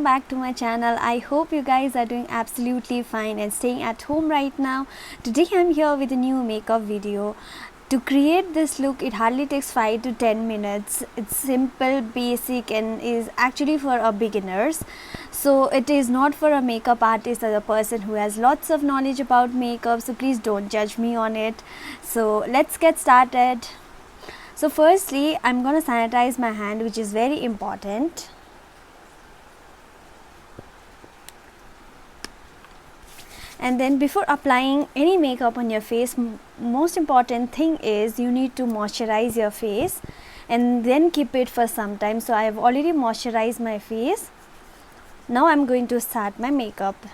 Back to my channel. I hope you guys are doing absolutely fine and staying at home right now. Today I'm here with a new makeup video. To create this look, it hardly takes 5 to 10 minutes. It's simple, basic, and is actually for a beginners. So it is not for a makeup artist or a person who has lots of knowledge about makeup, so please don't judge me on it. So let's get started. So firstly, I'm gonna sanitize my hand, which is very important. And then before applying any makeup on your face, most important thing is you need to moisturize your face and then keep it for some time. So I have already moisturized my face. Now I'm going to start my makeup.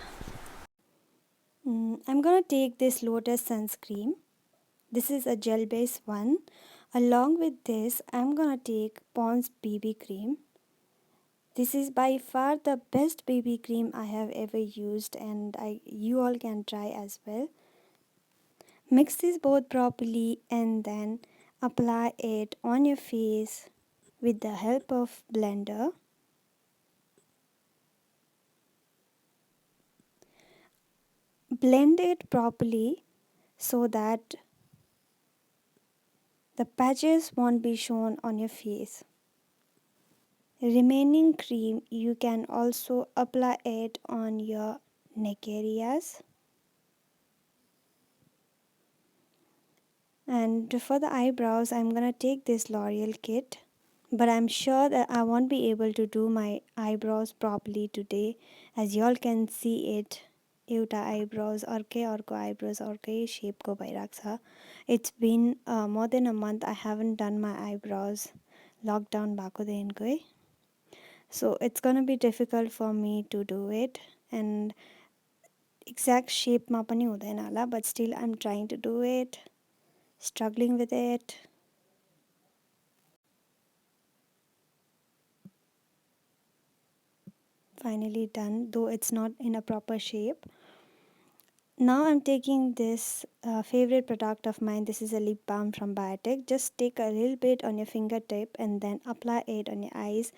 I'm going to take this Lotus sunscreen. This is a gel based one. Along with this, I'm going to take Pond's BB cream. This is by far the best BB cream I have ever used, and you all can try as well. Mix this both properly and then apply it on your face with the help of blender. Blend it properly so that the patches won't be shown on your face. Remaining cream you can also apply it on your neck areas. And for the eyebrows, I'm gonna take this L'Oreal kit, but I'm sure that I won't be able to do my eyebrows properly today. As y'all can see it, एउटा eyebrows अर्को eyebrows अर्कै shape को भइरहेको छ. It's been more than a month I haven't done my eyebrows. Lockdown भएको देखिन्कै. So it's gonna be difficult for me to do it, and exact shape मा पनि हुँदैन होला, but still I'm trying to do it, struggling with it. Finally done, though it's not in a proper shape. Now I'm taking this favorite product of mine. This is a lip balm from Biotique. Just take a little bit on your fingertip and then apply it on your eyes.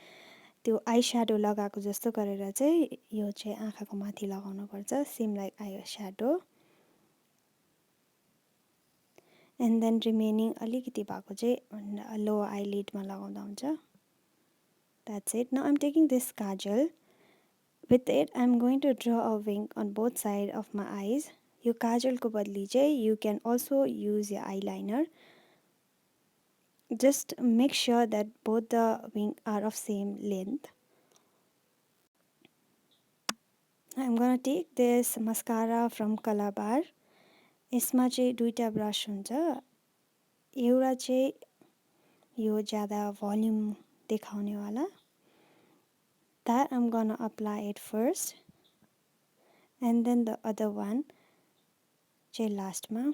त्यो आई shadow लगाएको जस्तो गरेर चाहिँ यो चाहिँ आँखाको माथि लगाउनु पर्छ, same like eye shadow. And then remaining अलिकति भएको चाहिँ लो आइलिडमा लगाउँदा हुन्छ. That's it. Now I'm taking this kajal. With it, I'm going to draw a wing on both sides of my eyes. Yo kajal को बदली चाहिँ you can also use your eyeliner. Just make sure that both the wing are of same length. I'm gonna take this mascara from Colourbar. यसमा चाहिँ दुईटा brush हुन्छ. एउटा चाहिँ यो ज्यादा भोल्युम देखाउने वाला. That I'm gonna apply it first, and then the other one चाहिँ लास्टमा.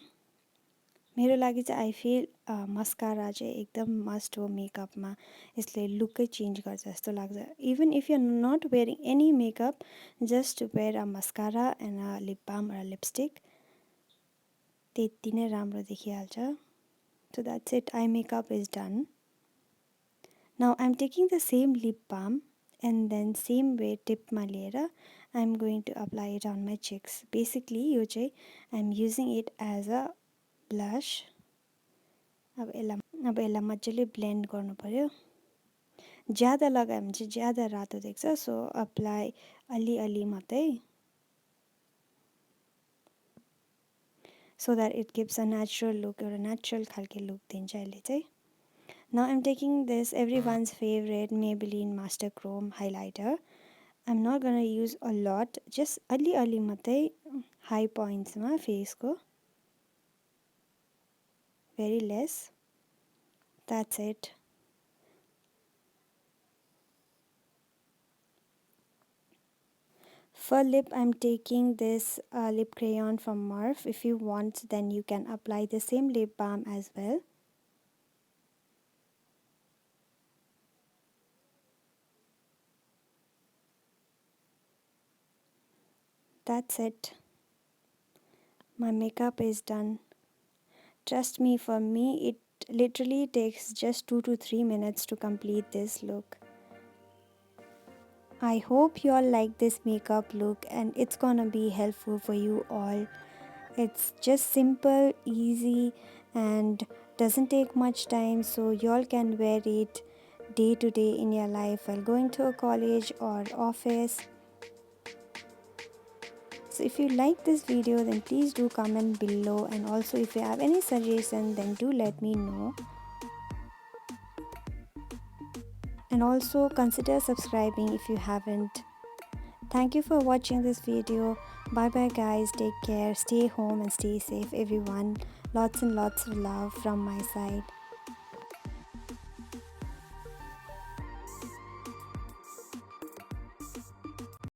मेरो लागि चाहिँ आई फिल मस्कारा चाहिँ एकदम मस्ट हो मेकअपमा. यसले लुकै चेन्ज गर्छ जस्तो लाग्छ. Even if you are not wearing any makeup, just wear a mascara and a lip balm र लिपस्टिक, त्यति नै राम्रो देखिहाल्छ. So that's it. Eye makeup is done. Now I am taking the same lip balm and then same way टिपमा लिएर I am going to apply it on my cheeks. Basically यो चाहिँ I am using it as a blush. अब यसलाई मजाले blend गर्नु पर्यो. ज्यादा लगायो भने चाहिँ ज्यादा रातो देख्छ, सो अप्लाई अलि मात्रै, so that it gives a natural look, एउटा natural खालके लुक दिन्छ यसले चाहिँ. Now I'm taking this everyone's favorite Maybelline Master Chrome highlighter. I'm not gonna use a lot, just अलि मात्रै high points मा face को. Very less. That's it. For lip, I'm taking this lip crayon from Morphe. If you want, then you can apply the same lip balm as well. That's it. My makeup is done. Trust me, for me, it literally takes just 2 to 3 minutes to complete this look. I hope you all like this makeup look and it's gonna be helpful for you all. It's just simple, easy, and doesn't take much time, so y'all can wear it day to day in your life while going to a college or office. So if you like this video, then please do comment below, and also if you have any suggestion, then do let me know. And also consider subscribing if you haven't. Thank you for watching this video. Bye bye guys, take care, stay home and stay safe everyone. Lots and lots of love from my side.